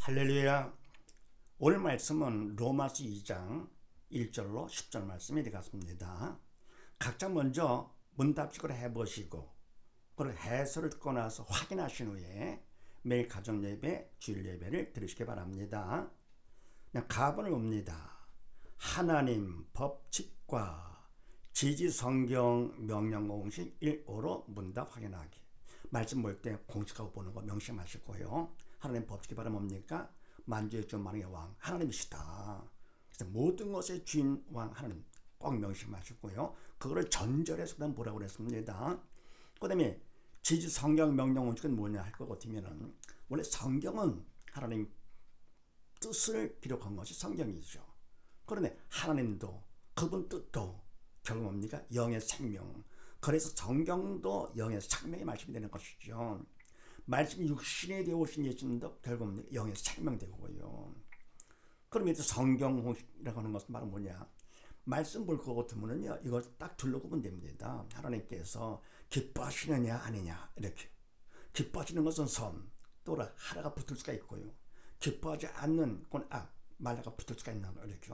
할렐루야. 오늘 말씀은 로마서 2장 1절로 10절 말씀이 되겠습니다. 각자 먼저 문답식으로 해보시고 그걸 해설을 듣고 나서 확인하신 후에 매일 가정예배, 주일예배를 들으시기 바랍니다. 가본을 봅니다. 하나님 법칙과 지지성경 명령공식 1호로 문답 확인하기. 말씀 볼 때 공식하고 보는 거 명심하시고요. 하나님 법칙이 바로 뭡니까? 만주의 주 만왕의 왕 하나님이시다. 그래서 모든 것의 주인 왕 하나님 꼭 명심하시고요. 그거를 전절해서 그다음 뭐라고 그랬습니다. 그 다음에 지지성경 명령공식은 뭐냐 할 것 같으면은 원래 성경은 하나님 뜻을 기록한 것이 성경이죠. 그런데 하나님도 그분 뜻도 결국 뭡니까? 영의 생명. 그래서 성경도 영의 생명의 말씀이 되는 것이죠. 말씀이 육신이 되어 오신 예수님도 결국 영의 생명 되고요. 그럼 성경 공식이라고 하는 것은 바로 뭐냐? 말씀 볼 것 같으면요, 이걸 딱 둘러보면 됩니다. 하나님께서 기뻐하시느냐 아니냐 이렇게. 기뻐하시는 것은 선, 또는 하라가 붙을 수가 있고요. 기뻐하지 않는 건 말라가 붙을 수가 있는 거 이렇게.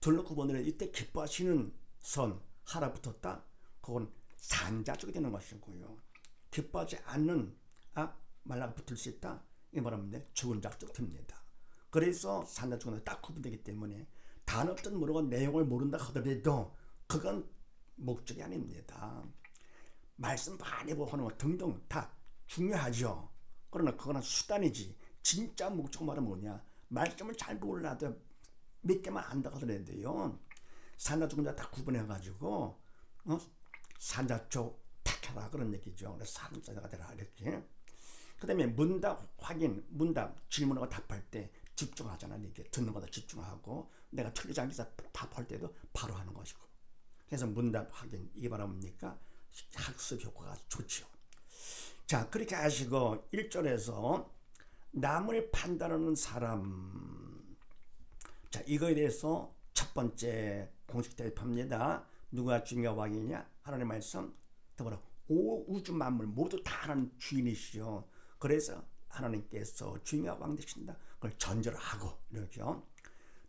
둘러보고 보면 이때 기뻐하시는 선, 하라 붙었다. 그건 산자족이 되는 것이고요. 기뻐하지 않는 말라가 붙을 수 있다. 이 말하면 죽은 자족 됩니다. 그래서 산자족은 딱 구분되기 때문에 단어 뜻 모르고 내용을 모른다 하더라도 그건 목적이 아닙니다. 말씀 많이 보고 하는 것 등등 다 중요하죠. 그러나 그거는 수단이지 진짜 목적 말은 뭐냐? 말씀을 잘 몰라도 몇 개만 안다 하더라도요. 산자 죽은 자 다 구분해가지고 산자 쪽 택해라 그런 얘기죠. 그래서 산자가 되라 이렇게. 그 다음에 문답 확인, 문답 질문하고 답할 때 집중하잖아. 이렇게 듣는 거다 집중하고 내가 틀리지 않게 답할 때도 바로 하는 것이고. 그래서 문답 확인 이게 바로 뭡니까? 학습 효과가 좋죠. 자, 그렇게 하시고 1절에서 남을 판단하는 사람. 자, 이거에 대해서 첫 번째 공식 대입합니다. 누가 주인과 왕이냐? 하나님의 말씀. 더불어 우주 만물 모두 다 하나님 주인이시죠. 그래서 하나님께서 주인과 왕 되신다. 그걸 전제하고 이렇게요.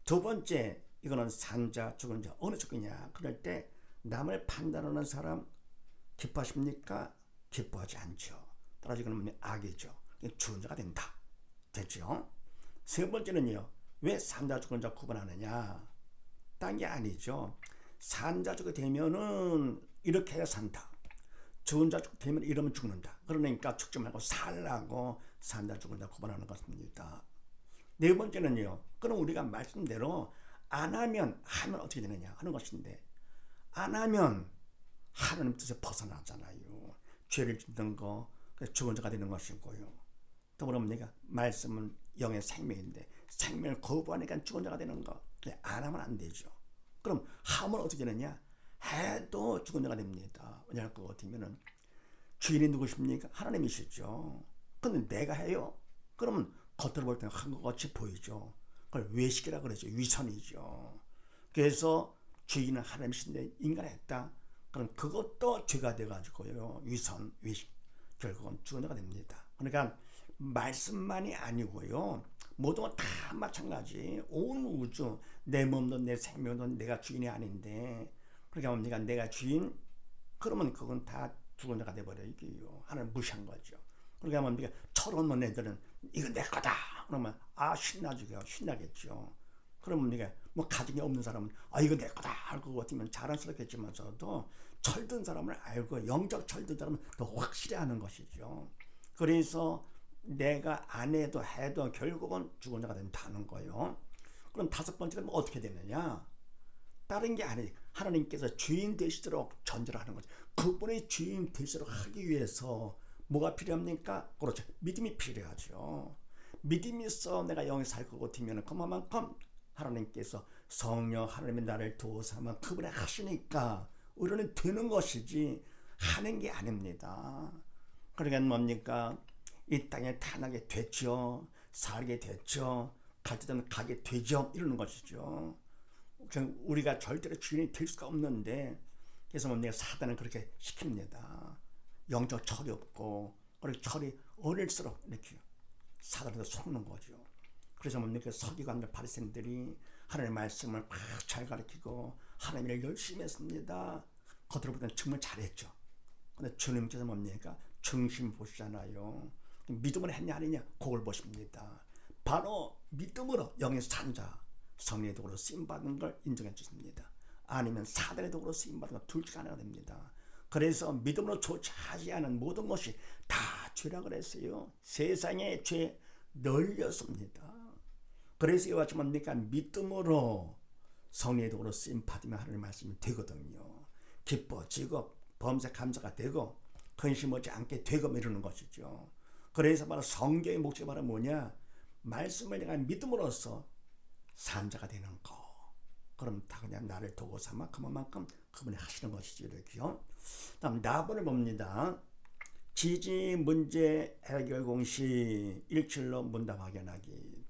두 번째 이거는 산자 죽은 자 어느 쪽이냐? 그럴 때 남을 판단하는 사람 기뻐하십니까? 기뻐하지 않죠. 따라서 이거는 악이죠. 죽은 자가 된다. 됐죠? 세 번째는요. 왜 산자 죽은 자 구분하느냐? 딴 게 아니죠. 산자 죽게 되면은 이렇게 해야 산다. 죽은 자 죽게 되면 이러면 죽는다. 그러니까 죽지 말고 살라고 산자 죽은 자 구분하는 것입니다. 네 번째는요. 그럼 우리가 말씀대로 안 하면 어떻게 되느냐 하는 것인데 안 하면 하나님 뜻에 벗어나잖아요. 죄를 짓는 거 죽은 자가 되는 것이고요. 또 그러면 내가 말씀은 영의 생명인데 생명을 거부하니까 죽은 자가 되는 거. 안 하면 안 되죠. 그럼 하면 어떻게 되느냐? 해도 죽은 자가 됩니다. 왜냐할 것 같으면은 주인이 누구십니까? 하나님이시죠. 근데 내가 해요? 그러면 겉으로 볼 때는 한 것 같이 보이죠. 그걸 외식이라 그러죠. 위선이죠. 그래서 주인은 하나님이신데 인간이 했다. 그럼 그것도 죄가 돼가지고요. 위선, 외식. 결국은 죽은 자가 됩니다. 그러니까 말씀만이 아니고요. 모든 건 다 마찬가지. 온 우주, 내 몸도 내 생명도 내가 주인이 아닌데 그러니까 뭡니까? 내가 주인? 그러면 그건 다 죽은 자가 돼버려요. 하나님 무시한 거죠. 그러니까 뭡니까? 철없는 애들은 이거 내 거다. 그러면 신나겠죠. 그러면 뭡니까? 뭐 가정이 없는 사람은 이거 내 거다 할 것 같으면 자랑스럽겠지만서도 철든 사람을 알고 영적 철든 사람은 더 확실히 하는 것이죠. 그래서 내가 안 해도 결국은 죽은 자가 된다는 거예요. 그럼 다섯 번째는 어떻게 되느냐? 다른 게 아니에요. 하나님께서 주인 되시도록 전제를 하는 거죠. 그분의 주인 되시도록 하기 위해서 뭐가 필요합니까? 그렇죠. 믿음이 필요하죠. 믿음이 있어 내가 영에 살 것 같으면 그만큼 하나님께서 성령 하나님의 나를 도우사만 그분이 하시니까 우리는 되는 것이지 하는 게 아닙니다. 그러니까 뭡니까? 이 땅에 태어나게 됐죠. 살게 됐죠. 갈 때는 가게 되죠. 이러는 것이죠. 우리가 절대로 주인이 될 수가 없는데 그래서 뭡니까? 사단은 그렇게 시킵니다. 영적 철이 없고 그리고 철이 어릴수록 이렇게 사단에서 속는 거죠. 그래서 뭡니까? 서기관들 바리새인들이 하나님의 말씀을 막 잘 가르치고 하나님 일을 열심히 했습니다. 겉으로 보기엔 정말 잘했죠. 근데 주님께서 뭡니까? 중심 보시잖아요. 믿음으로 했냐 아니냐 그걸 보십니다. 바로 믿음으로 영의 산자 성령의 도구로 쓰임받는 걸 인정해 주십니다. 아니면 사단의 도구로 쓰임받는 걸 둘 중 하나가 됩니다. 그래서 믿음으로 조차하지 않은 모든 것이 다 죄라 그랬어요. 세상에 죄 널렸습니다. 그래서 이와 같이 뭡니까? 믿음으로 성령의 도구로 쓰임받으면 하나님의 말씀이 되거든요. 기뻐지고 범죄 감사가 되고 근심하지 않게 되고 이러는 것이죠. 그래서 바로 성경의 목적이 바로 뭐냐? 말씀을 내가 믿음으로써 산자가 되는 거. 그럼 다 그냥 나를 도구 삼아 그만큼 그분이 하시는 것이죠. 이렇게요. 다음 나번을 봅니다. 지지 문제 해결 공식 1절로 문답 확인하기.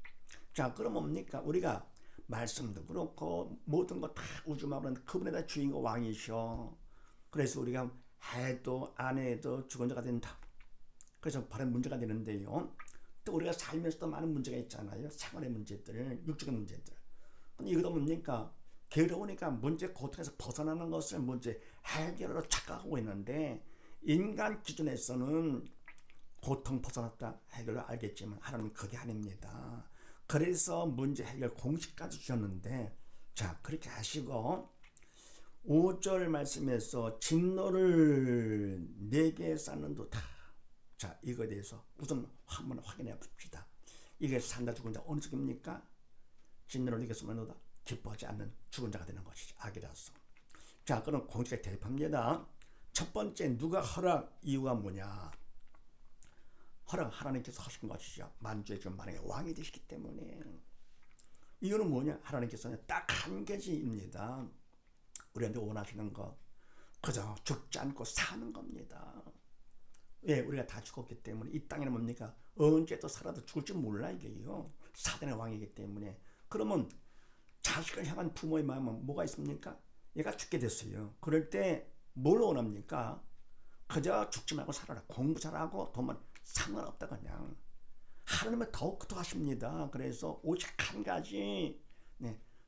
자, 그럼 뭡니까? 우리가 말씀도 그렇고 모든 거 다 우주마블은 그분에 다 주인공 왕이셔. 그래서 우리가 해도 안 해도 주권자가 된다. 그래서 바로 문제가 되는데요. 또 우리가 살면서도 많은 문제가 있잖아요. 생활의 문제들, 육적인 문제들. 근데 이것도 뭡니까? 괴로우니까 문제 고통에서 벗어나는 것을 문제 해결으로 착각하고 있는데 인간 기준에서는 고통 벗어났다 해결을 알겠지만 하나님은 그게 아닙니다. 그래서 문제 해결 공식까지 주셨는데 자 그렇게 하시고 5절 말씀에서 진노를 내게 쌓는도다. 자 이거에 대해서 우선 한번 확인해 봅시다. 이게 산다 죽은 자 어느 쪽입니까? 진노를 내게 쌓는도다. 기뻐하지 않는 죽은 자가 되는 것이죠. 악이라서. 자 그럼 공식에 대입합니다. 첫 번째 누가 허락 이유가 뭐냐? 허락 하나님께서 하신 것이죠. 만주의 주 만왕의 왕이 되시기 때문에. 이유는 뭐냐? 하나님께서는 딱 한 가지입니다. 우리한테 원하시는 것 그저 죽지 않고 사는 겁니다. 왜? 우리가 다 죽었기 때문에 이 땅에는 뭡니까? 언제 또 살아도 죽을지 몰라 이게요. 사단의 왕이기 때문에. 그러면 자식을 향한 부모의 마음은 뭐가 있습니까? 얘가 죽게 됐어요. 그럴 때 뭘 원합니까? 그저 죽지 말고 살아라. 공부 잘하고 돈만 상관없다 그냥. 하나님은 더욱더 하십니다. 그래서 오직 한 가지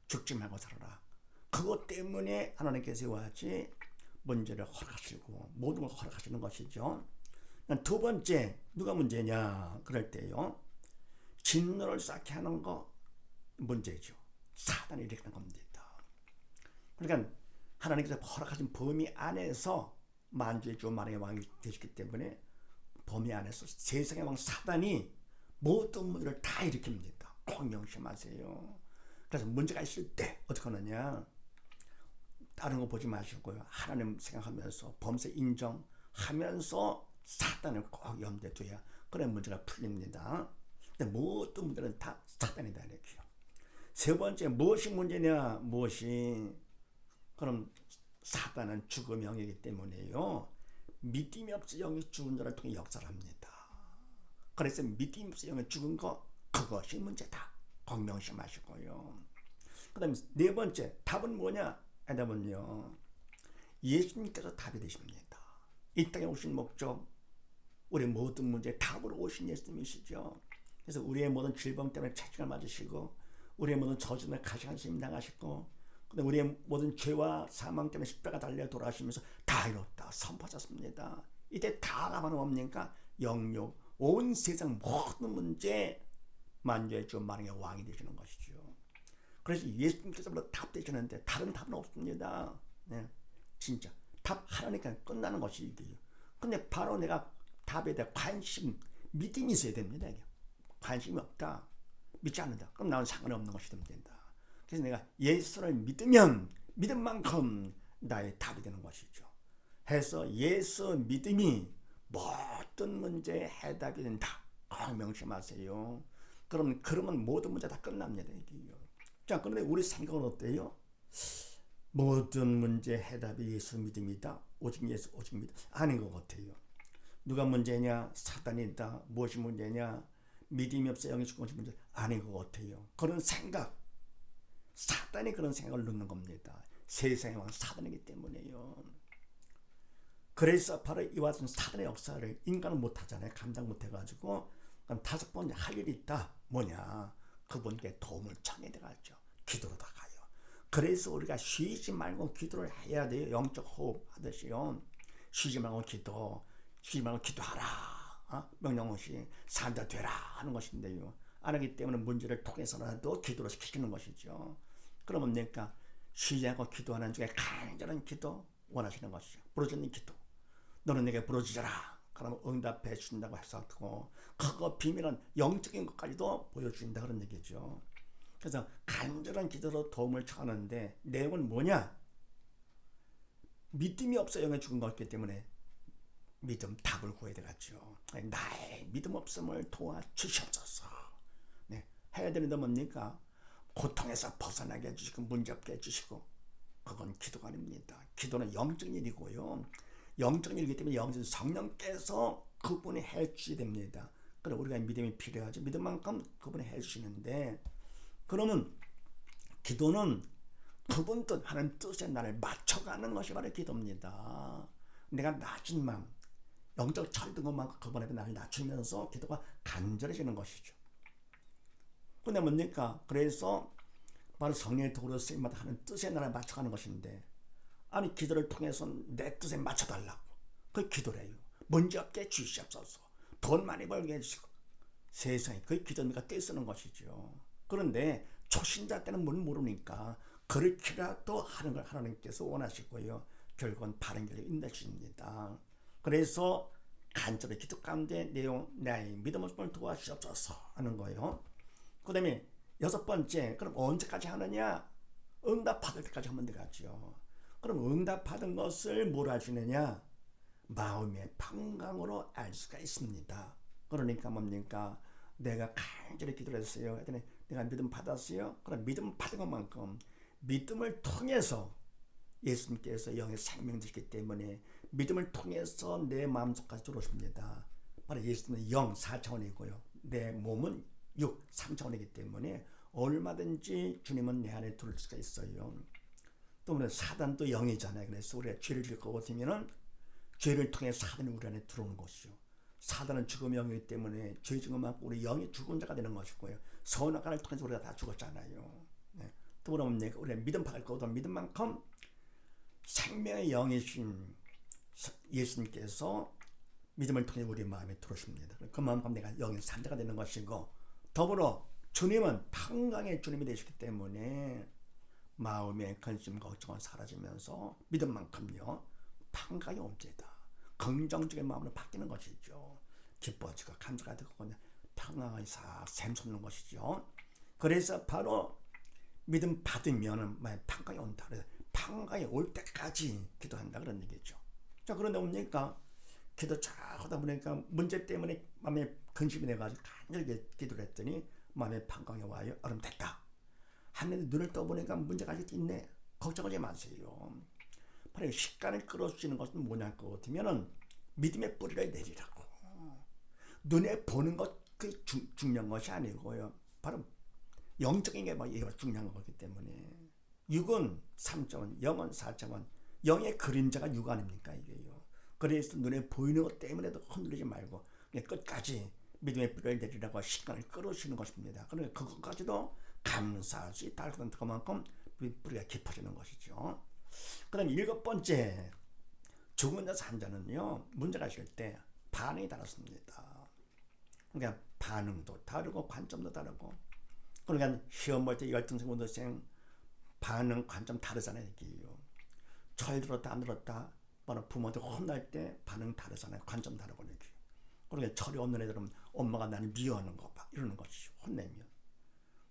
죽지 말고 살아라. 그것 때문에 하나님께서 이와 같이 문제를 허락하시고 모든 걸 허락하시는 것이죠. 두 번째 누가 문제냐? 그럴 때요. 진노를 쌓게 하는 거 문제죠. 사단이 일으키는 겁니다. 그러니까 하나님께서 허락하신 범위 안에서 만주의 주 만왕의 왕이 되시기 때문에 범위 안에서 세상의 왕 사단이 모든 문제를 다 일으킵니다. 꼭 명심하세요. 그래서 문제가 있을 때 어떻게 하느냐? 다른 거 보지 마시고요. 하나님 생각하면서 범죄 인정하면서 사단을 꼭 염두에 둬야 그런 문제가 풀립니다. 근데 모든 문제는 다 사단이다 이렇게요. 세 번째 무엇이 문제냐? 무엇이? 그럼 사단은 죽음의 영이기 때문에요. 믿음이 없어 영이 죽은 자를 통해 역사를 합니다. 그래서 믿음이 없어 영이 죽은 거 그것이 문제다. 꼭 명심하시고요. 그 다음에 네 번째 답은 뭐냐? 답은요. 예수님께서 답이 되십니다. 이 땅에 오신 목적 우리 모든 문제의 답으로 오신 예수님이시죠. 그래서 우리의 모든 질병 때문에 채찍을 맞으시고 우리의 모든 저주를 가시관심 당하시고 우리의 모든 죄와 사망 때문에 십자가 달려 돌아가시면서 다 이뤘다 선포하셨습니다. 이때 다가 바로 뭡니까? 영육 온 세상 모든 문제 만주의 주 만왕의 왕이 되시는 것이죠. 그래서 예수님께서 답 되시는데 다른 답은 없습니다. 네, 진짜 답 하나니까 끝나는 것이 이게요. 근데 바로 내가 답에 대해 관심, 믿음이 있어야 됩니다. 이게. 관심이 없다, 믿지 않는다. 그럼 나는 상관이 없는 것이 됩니다. 그래서 내가 예수를 믿으면 믿은 만큼 나의 답이 되는 것이죠. 해서 예수 믿음이 모든 문제의 해답이 된다. 명심하세요. 그러면 모든 문제 다 끝납니다. 이게요. 자, 그런데 우리 생각은 어때요? 모든 문제 해답이 예수 믿음이다. 오직 예수, 오직 믿음. 아닌 것 같아요. 누가 문제냐? 사단이다. 무엇이 문제냐? 믿음이 없어 영이 죽은 것이 문제. 아닌 것 같아요. 그런 생각. 사단이 그런 생각을 넣는 겁니다. 세상의 왕 사단이기 때문에요. 그래서 바로 이와 같은 사단의 역사를 인간은 못하잖아요. 감당 못해가지고. 그럼 다섯 번째 할 일이 있다. 뭐냐? 그분께 도움을 청해야 되겠죠. 기도로 나가요. 그래서 우리가 쉬지 말고 기도를 해야 돼요. 영적 호흡 하듯이요. 쉬지 말고 기도하라. 명령없이 산자 되라 하는 것인데요. 안 하기 때문에 문제를 통해서라도 기도를 시키는 것이죠. 그러면 내가 쉬지 않고 기도하는 중에 간절한 기도 원하시는 것이죠. 부르짖는 기도. 너는 내게 부르짖어라. 그러면 응답해 준다고 해서 그거 비밀은 영적인 것까지도 보여준다 그런 얘기죠. 그래서 간절한 기도로 도움을 청하는데 내용은 뭐냐? 믿음이 없어 영에 죽은 것이기 때문에 믿음 답을 구해야 되겠죠. 나의 믿음 없음을 도와주시옵소서. 네, 해야 되는데 뭡니까? 고통에서 벗어나게 해주시고 문제 없게 해주시고 그건 기도가 아닙니다. 기도는 영적인 일이고요. 영적인 일이기 때문에 영적인 성령께서 그분이 해주셔야 됩니다. 그럼 우리가 믿음이 필요하죠. 믿음만큼 그분이 해주시는데 그러면 기도는 그분 뜻 하는 뜻에 나를 맞춰가는 것이 바로 기도입니다. 내가 낮은 마음 영적 철든 것만큼 그분 앞에 나를 낮추면서 기도가 간절해지는 것이죠. 근데 뭡니까? 그래서 바로 성령의 도구로 쓰임마다 하는 뜻에 나를 맞춰가는 것인데 아니 기도를 통해서 내 뜻에 맞춰달라고 그 기도래요. 문제없게 주시옵소서. 돈 많이 벌게 해주시고 세상에 그 기도니까 떼쓰는 것이죠. 그런데 초신자 때는 뭘 모르니까 그렇게라도 하는 걸 하나님께서 원하시고요. 결국은 바른 길로 인도하십니다. 그래서 간절히 기도 가운데 내용 나의 믿음을 도와주시옵소서 하는 거예요. 그 다음에 6번째 그럼 언제까지 하느냐? 응답 받을 때까지 하면 되겠죠. 그럼 응답 받은 것을 뭘 하시느냐? 마음의 평강으로 알 수가 있습니다. 그러니까 뭡니까? 내가 간절히 기도를 했어요. 했더니 내가 믿음 받았어요. 그럼 믿음 받은 것만큼 믿음을 통해서 예수님께서 영의 생명 주시기 때문에 믿음을 통해서 내 마음속까지 들어오십니다. 바로 예수님은 영 4차원이고요. 내 몸은 6, 3차원이기 때문에 얼마든지 주님은 내 안에 들어올 수가 있어요. 또 우리는 사단도 영이잖아요. 그래서 우리가 죄를 지을 것 같으면은 죄를 통해 사단이 우리 안에 들어오는 것이죠. 사단은 죽음의 영이기 때문에 죄 지은 것만큼 우리 영이 죽은 자가 되는 것이고요. 선악간을 통해서 우리가 다 죽었잖아요. 네. 또 그러면 우리가 믿음 받을 것보다 믿음만큼 생명의 영이신 예수님께서 믿음을 통해 우리 마음에 들어오십니다. 그 마음과 내가 영의 산자가 되는 것이고 더불어 주님은 평강의 주님이 되시기 때문에 마음의 근심 걱정은 사라지면서 믿음만큼요 평강이 옵니다. 긍정적인 마음으로 바뀌는 것이죠. 기뻐지고 감사가 되고 평강이 싹 샘솟는 것이죠. 그래서 바로 믿음 받으면 평강이 온다. 그래서 평강이 올 때까지 기도한다 그런 얘기죠. 자 그런데 뭡니까? 기도 잘 하다 보니까 문제 때문에 마음에 근심이 돼가지고 간절히 기도를 했더니 마음에 평강이 와요. 그럼 됐다. 하늘에 눈을 떠보니까 문제가 아직 있네. 걱정하지 마세요. 바로 식간을 끌어주시는 것은 뭐냐 할 것 같으면은 믿음의 뿌리를 내리라고. 눈에 보는 것 그 중요한 것이 아니고요. 바로 영적인 게 중요한 거기 때문에 6은 3차원, 0은 4차원, 0의 그림자가 6 아닙니까 이게요. 그래서 눈에 보이는 것 때문에도 흔들리지 말고 그냥 끝까지 믿음의 뿌리를 내리라고 시간을 끌어주시는 것입니다. 그러니까 그것까지도 감사할 수 있다. 그만큼 뿌리가 깊어지는 것이죠. 그 다음에 7번째 죽은 자 산자는요 문제가 있을 때 반응이 다릅니다. 그러니까 반응도 다르고 관점도 다르고 그러니까 시험 볼 때 열등생 운동생 반응 관점 다르잖아요. 이게요. 철 들었다 안 들었다 부모한테 혼날 때 반응 다르잖아요. 관점 다르고 이렇게. 그러니까 철이 없는 애들은 엄마가 나를 미워하는 거 봐 이러는 것이죠. 혼내면.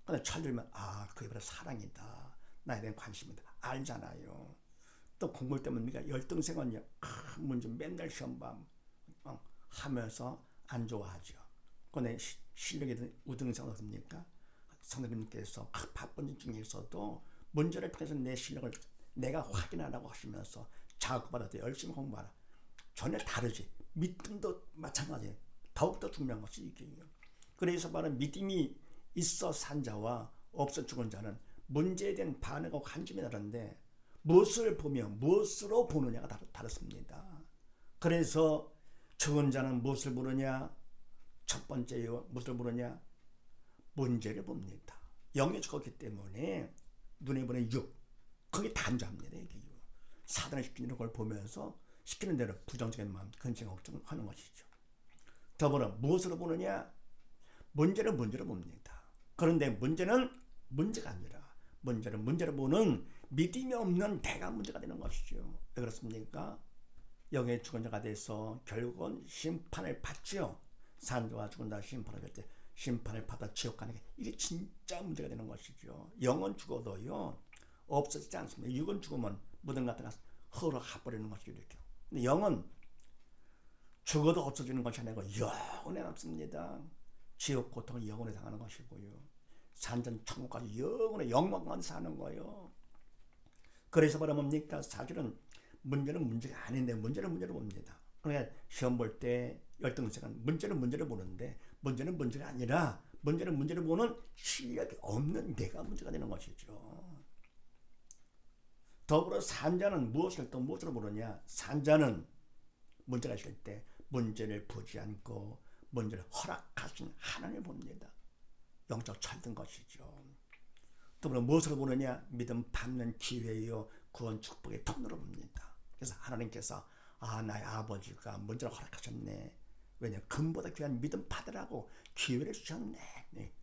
근데 철 들면 그게 바로 사랑이다. 나에 대한 관심이다. 알잖아요. 또 공부할 때면 우리가 열등생은 문제 맨날 시험 하면서 안 좋아하죠. 근데 실력이 우등생은 어떻습니까? 선생님께서 바쁜 중에서도 문제를 통해서 내 실력을 내가 확인하라고 하시면서 자극받아도 열심히 공부하라. 전혀 다르지. 믿음도 마찬가지예요. 더욱더 중요한 것이 이게요. 그래서 바로 믿음이 있어 산 자와 없어 죽은 자는 문제에 대한 반응과 관심이 다른데 무엇을 보며 무엇으로 보느냐가 다릅니다. 그래서 죽은 자는 무엇을 보느냐? 첫 번째요. 무엇을 보느냐? 문제를 봅니다. 영이 죽었기 때문에 눈에 보는 육, 거기 단조합니다. 이게 사단을 시키는 걸 보면서 시키는 대로 부정적인 마음, 근심, 걱정하는 것이죠. 더불어 무엇으로 보느냐? 문제를 봅니다. 그런데 문제는 문제가 아니라 문제는 문제를 보는 믿음이 없는 내가 문제가 되는 것이죠. 왜 그렇습니까? 영의 죽은 자가 돼서 결국은 심판을 받지요. 산자와 죽은 자 심판을 받을 때 심판을 받아 지옥 가는 게 이게 진짜 문제가 되는 것이죠. 영은 죽어도요 없어지지 않습니다. 육은 죽으면 무덤 같은 거 흙으로 가버리는 것이죠. 이렇게. 근데 영은 죽어도 없어지는 것이 아니고 영원히 남습니다. 지옥 고통을 영원히 당하는 것이고요. 산전 천국까지 영원히 영광만 사는 거예요. 그래서 바로 뭡니까? 사실은 문제는 문제가 아닌데 문제를 봅니다. 그러니까 시험 볼 때 열등생은 문제를 보는데 문제는 문제가 아니라 문제는 문제를 보는 실력이 없는 내가 문제가 되는 것이죠. 더불어 산자는 무엇을 보느냐? 산자는 문제가 있을 때 문제를 보지 않고 문제를 허락하신 하나님을 봅니다. 영적 철든 것이죠. 더불어 무엇을 보느냐? 믿음 받는 기회요 구원 축복의 통로로 봅니다. 그래서 하나님께서 나의 아버지가 문제를 허락하셨네. 왜냐? 금보다 귀한 믿음 받으라고 기회를 주셨네. 네.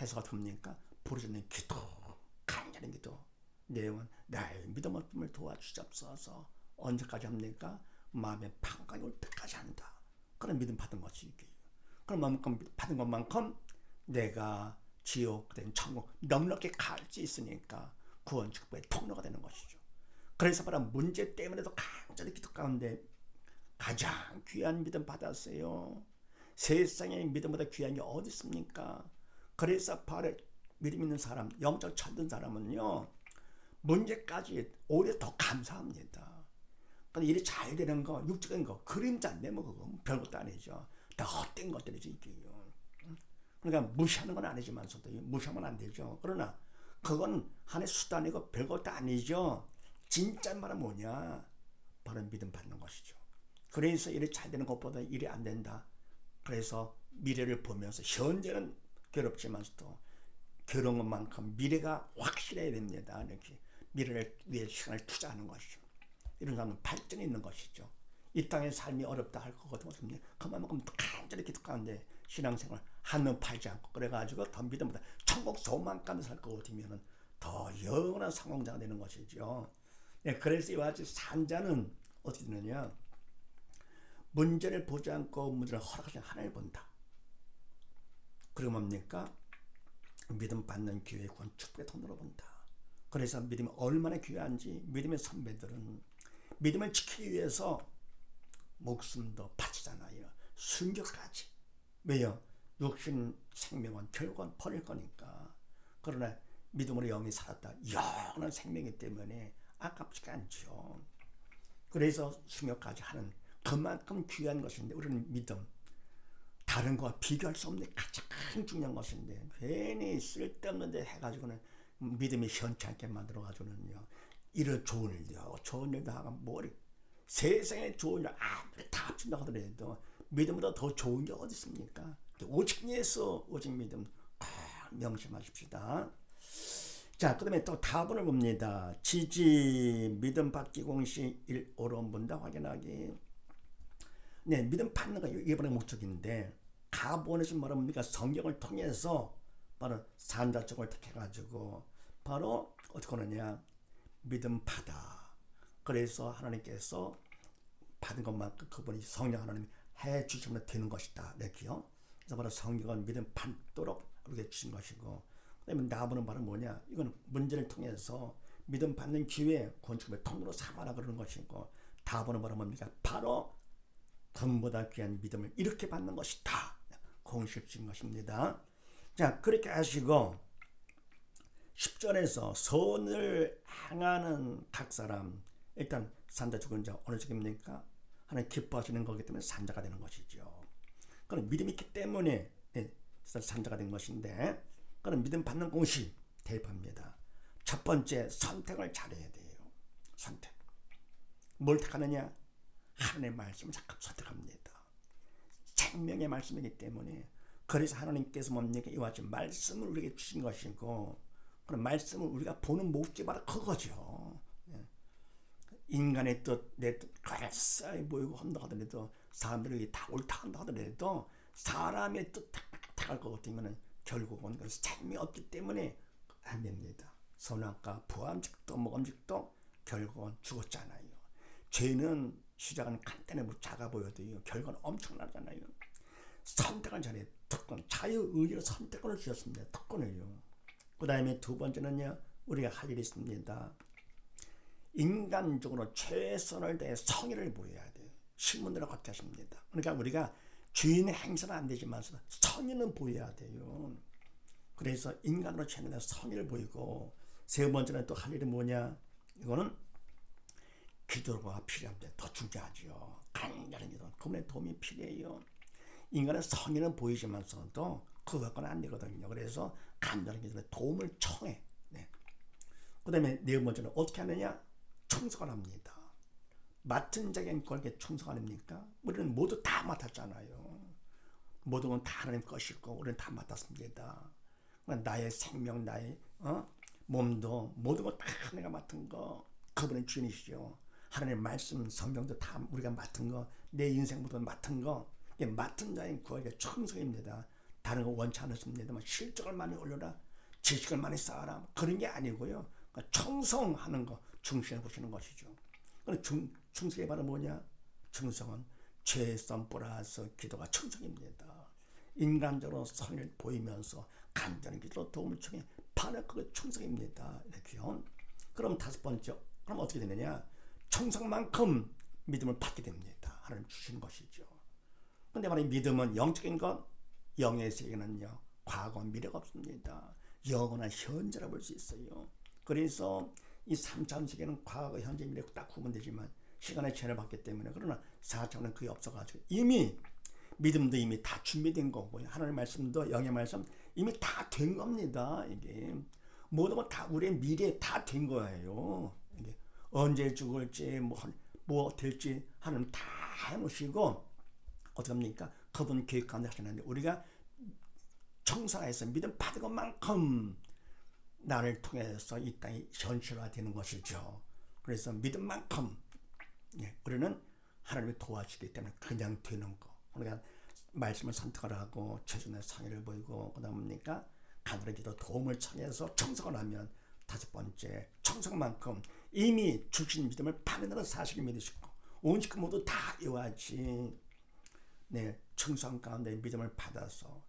해서가 됩니까? 부르짖는 기도, 간절한 기도. 내용은 나의 믿음 없음을 도와주시옵소서. 언제까지 합니까? 마음의 판가이 올 때까지 한다. 그런 믿음 받은 것이 이게. 그런 만큼 받은 것만큼 내가 지옥된 천국 넉넉히 갈 수 있으니까 구원 축복의 통로가 되는 것이죠. 그래서 바로 문제 때문에도 간절히 기도 가운데 가장 귀한 믿음 받았어요. 세상에 믿음보다 귀한 게 어디 있습니까? 그래서 바로 믿음 있는 사람, 영적 철든 사람은요 문제까지 오히려 더 감사합니다. 근데 일이 잘 되는 거, 육적인 거, 그림자인데 뭐 그거 별것도 아니죠. 다 헛된 것들이지 이게요. 그러니까 무시하는 건 아니지만서도 무시하면 안 되죠. 그러나 그건 하나의 수단이고 별것도 아니죠. 진짜 말은 뭐냐? 바로 믿음 받는 것이죠. 그래서 일이 잘 되는 것보다 일이 안 된다. 그래서 미래를 보면서 현재는 괴롭지만서도 괴로운 것만큼 미래가 확실해야 됩니다. 이렇게 미래를 위해 시간을 투자하는 것이죠. 이런 사람은 발전이 있는 것이죠. 이 땅의 삶이 어렵다 할 거거든요. 그만큼 간절히 기도하는데 신앙생활 한눈 팔지 않고 그래가지고 더 믿음보다 천국 소망감을 살 거거든요. 더 영원한 성공자가 되는 것이죠. 네, 그래서 이와 같이 산자는 어떻게 되느냐? 문제를 보지 않고 문제를 허락하신 하나님을 본다. 그리고 뭡니까? 믿음 받는 기회의 구원 축복의 통로로 본다. 그래서 믿음이 얼마나 귀한지 믿음의 선배들은 믿음을 지키기 위해서 목숨도 바치잖아요. 순교까지. 왜요? 육신 생명은 결국은 버릴 거니까. 그러나 믿음으로 영이 살았다. 영원한 생명이기 때문에 아깝지가 않죠. 그래서 순교까지 하는 그만큼 귀한 것인데 우리는 믿음 다른 거와 비교할 수 없는 가장 중요한 것인데 괜히 쓸데없는 데 해가지고는 믿음이 현치 않게 만들어가지고는요 이런 좋은 일도 하고 머리 세상에 좋은 일 아무리 다 합친다 하더라도 믿음보다 더 좋은 게 어디 있습니까? 오직 예수 오직 믿음 명심하십시다. 자, 그 다음에 또 다분을 봅니다. 지지 믿음 받기 공시 1호로 본다 확인하기. 네, 믿음 받는 거 이게 바로 목적인데 가본에서 말합니까? 성경을 통해서 바로 산자 쪽을 택해가지고 바로 어떻게 하느냐? 믿음 받아. 그래서 하나님께서 받은 것만큼 그분이 성령 하나님이 해 주시면 되는 것이다. 이렇게요. 그래서 바로 성경은 믿음 받도록 우리에게 주신 것이고, 그다음에 나무는 바로 뭐냐? 이건 문제를 통해서 믿음 받는 기회, 구원축복의 통로로 삼아라 그러는 것이고, 다보는 바로 뭡니까? 바로 금보다 귀한 믿음을 이렇게 받는 것이다. 공식 주신 것입니다. 자, 그렇게 하시고 10절에서 선을 행하는 각 사람, 일단 산자 죽은 자 어느 쪽입니까? 하나님 기뻐하시는 거기 때문에 산자가 되는 것이죠. 그럼 믿음이 있기 때문에 산자가 된 것인데, 그럼 믿음 받는 공식 대입합니다. 첫 번째, 선택을 잘해야 돼요. 선택. 뭘 택하느냐? 하나님의 말씀을 자꾸 선택합니다. 생명의 말씀이기 때문에 그래서 하나님께서 뭡니까? 이와 같이 말씀을 우리에게 주신 것이고, 그런 말씀을 우리가 보는 목적이 바로 그거죠. 인간의 뜻, 내 뜻, 그럴싸해 보이고 한다 하더라도, 사람들이 다 옳다 한다 하더라도, 사람의 뜻 택할 것 같으면 결국은 그 삶이 없기 때문에 안 됩니다. 선악과 부함직도 먹음직도 결국은 죽었잖아요. 죄는 시작은 간단해 작아 보여도요, 결과는 엄청나잖아요. 선택을 잘해. 특권, 자유의지로 선택권을 주셨습니다. 특권을요. 그 다음에 두 번째는요, 우리가 할 일이 있습니다. 인간적으로 최선을 다해 성의를 보여야 돼요. 신문대로 걷게 하십니다. 그러니까 우리가 주인의 행사는 안 되지만 성의는 보여야 돼요. 그래서 인간으로 최선을 다해 성의를 보이고, 세 번째는 또 할 일이 뭐냐? 이거는 기도가 필요합니다. 더 중요하죠. 간절한 기도, 그분의 도움이 필요해요. 인간은 성의는 보이지만서도 그거 갖고는 안 되거든요. 그래서 간절한 기도에 도움을 청해. 네. 그 다음에 네 번째는 어떻게 하느냐? 충성을 합니다. 맡은 자에게 그렇게 충성 아닙니까? 우리는 모두 다 맡았잖아요. 모든 건 다 하나님 것이고 우리는 다 맡았습니다. 나의 생명, 나의 몸도 모든 거 다 내가 맡은 거, 그분은 주인이시죠. 하나님의 말씀, 성경도 다 우리가 맡은 거, 내 인생 모두 맡은 거, 맡은 자인 구하기가 충성입니다. 다른 거 원치 않았습니다만 실적을 많이 올려라, 지식을 많이 쌓아라, 그런 게 아니고요. 충성하는 거, 중심을 보시는 것이죠. 충성이 바로 뭐냐? 충성은 죄성 플러스 기도가 충성입니다. 인간적으로 성을 보이면서 간절한 기도로 도움을 청해 바로 그게 충성입니다. 이렇게요. 그럼 다섯 번째, 그럼 어떻게 되느냐? 충성만큼 믿음을 받게 됩니다. 하나님 주시는 것이죠. 근데 만약 믿음은 영적인 것, 영의 세계는요, 과거 미래가 없습니다. 영원한 현재라 볼 수 있어요. 그래서 이 3차원 세계는 과거, 현재, 미래 딱 구분되지만 시간의 제한을 받기 때문에, 그러나 4차원은 그게 없어가지고 이미 믿음도 이미 다 준비된 거고요. 하나님의 말씀도, 영의 말씀 이미 다 된 겁니다. 이게 모든 건 다 우리의 미래에 다 된 거예요. 이게 언제 죽을지 뭐 될지 하나님 다 해놓으시고 어떻게 합니까? 그분 계획 가운데 하시는데, 우리가 청산해서 믿음 받은 것만큼 나를 통해서 이 땅이 현실화되는 것이죠. 그래서 믿음만큼 우리는 하나님이 도와주기 때문에 그냥 되는 거. 우리가 말씀을 선택을 하고 최선의 상의를 보이고, 그 다음입니까? 간절히 기도 도움을 청해서 청성을 하면, 다섯 번째, 청성만큼 이미 주신 믿음을 받는다는 사실을 믿으시고, 오직 모두 다 이와지 충성 가운데 믿음을 받아서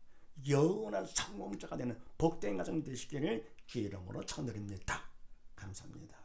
영원한 성공자가 되는 복된 가정 되시기를 주의 이름으로 축원드립니다. 감사합니다.